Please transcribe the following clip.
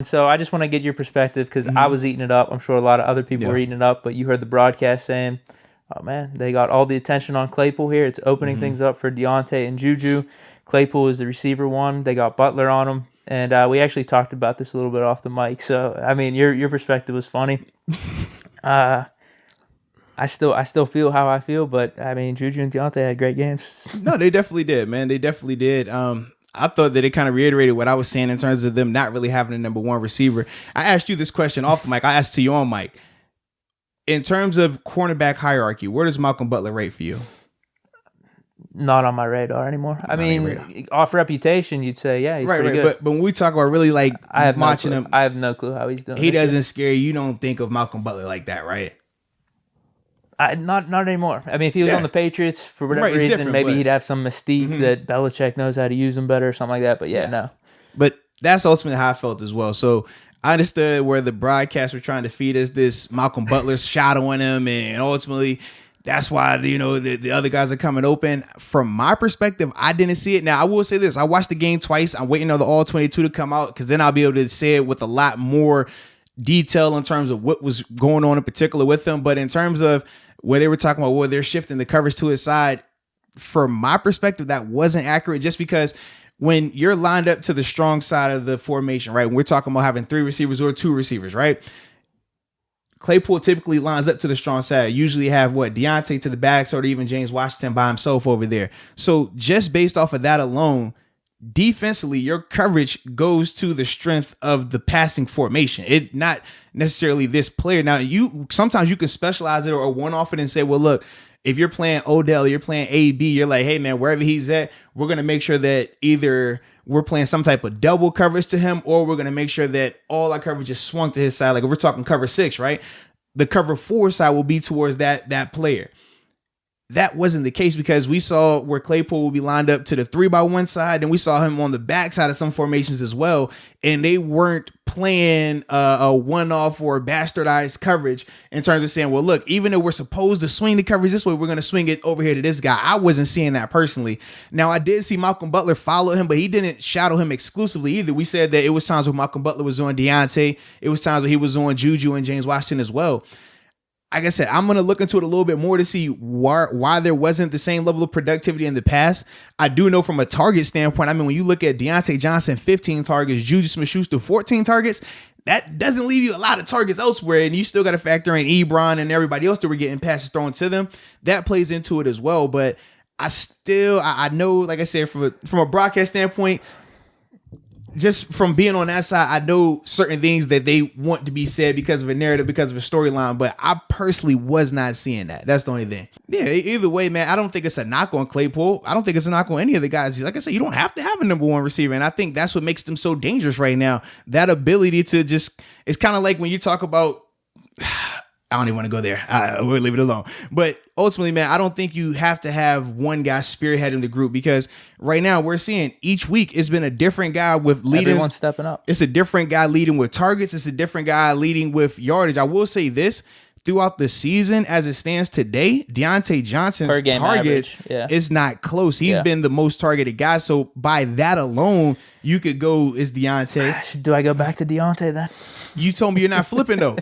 so I just want to get your perspective because I was eating it up. I'm sure a lot of other people were eating it up, but you heard the broadcast saying, oh, man, they got all the attention on Claypool here. It's opening things up for Deontay and Juju. Claypool is the receiver one. They got Butler on him. And we actually talked about this a little bit off the mic. So, I mean, your perspective was funny. I still feel how I feel, but, I mean, Juju and Deontay had great games. No, they definitely did, man. They definitely did. I thought that it kind of reiterated what I was saying in terms of them not really having a number one receiver. I asked you this question off the mic. I asked to you on mic. In terms of cornerback hierarchy, where does Malcolm Butler rate for you? Not on my radar anymore. I mean, off reputation, you'd say, yeah, he's pretty good. But when we talk about really like watching him, I have no clue how he's doing. He doesn't scare you. You don't think of Malcolm Butler like that, right? Not anymore. I mean, if he was on the Patriots for whatever reason, maybe he'd have some mystique that Belichick knows how to use him better or something like that. But no. But that's ultimately how I felt as well. So I understood where the broadcasts were trying to feed us this Malcolm Butler's shadowing him, and ultimately that's why the other guys are coming open. From my perspective, I didn't see it. Now I will say this: I watched the game twice. I'm waiting on the all 22 to come out because then I'll be able to say it with a lot more detail in terms of what was going on in particular with them. But in terms of where they were talking about where they're shifting the coverage to his side, from my perspective, that wasn't accurate just because when you're lined up to the strong side of the formation, right? When we're talking about having 3 receivers or 2 receivers, right? Claypool typically lines up to the strong side. Usually have Deontay to the back, or even James Washington by himself over there. So just based off of that alone, defensively, your coverage goes to the strength of the passing formation. It not necessarily this player. Now, sometimes you can specialize it or one-off it and say, well, look, if you're playing Odell, you're playing AB, you're like, hey, man, wherever he's at, we're going to make sure that either we're playing some type of double coverage to him, or we're going to make sure that all our coverage is swung to his side. Like if we're talking cover 6, right? The cover 4 side will be towards that player. That wasn't the case because we saw where Claypool will be lined up to the 3-by-1 side, and we saw him on the back side of some formations as well. And they weren't playing a one-off or bastardized coverage in terms of saying, well, look, even though we're supposed to swing the coverage this way, we're going to swing it over here to this guy. I wasn't seeing that personally. Now, I did see Malcolm Butler follow him, but he didn't shadow him exclusively either. We said that it was times when Malcolm Butler was on Deontay. It was times when he was on Juju and James Washington as well. Like I said, I'm going to look into it a little bit more to see why there wasn't the same level of productivity in the past. I do know from a target standpoint, I mean, when you look at Deontay Johnson, 15 targets, Juju Smith-Schuster, 14 targets, that doesn't leave you a lot of targets elsewhere. And you still got to factor in Ebron and everybody else that were getting passes thrown to them. That plays into it as well. But I know, like I said, from a broadcast standpoint, just from being on that side, I know certain things that they want to be said because of a narrative, because of a storyline, but I personally was not seeing that. That's the only thing. Yeah, either way, man, I don't think it's a knock on Claypool. I don't think it's a knock on any of the guys. Like I said, you don't have to have a number one receiver, and I think that's what makes them so dangerous right now. That ability to just, it's kind of like when you talk about, I don't even want to go there. We'll leave it alone. But ultimately, man, I don't think you have to have one guy spearheading the group because right now we're seeing each week it's been a different guy with leading. Everyone's stepping up. It's a different guy leading with targets. It's a different guy leading with yardage. I will say this. Throughout the season, as it stands today, Deontay Johnson's targets is not close. He's been the most targeted guy. So by that alone, you could go, is Deontay. Do I go back to Deontay then? You told me you're not flipping though.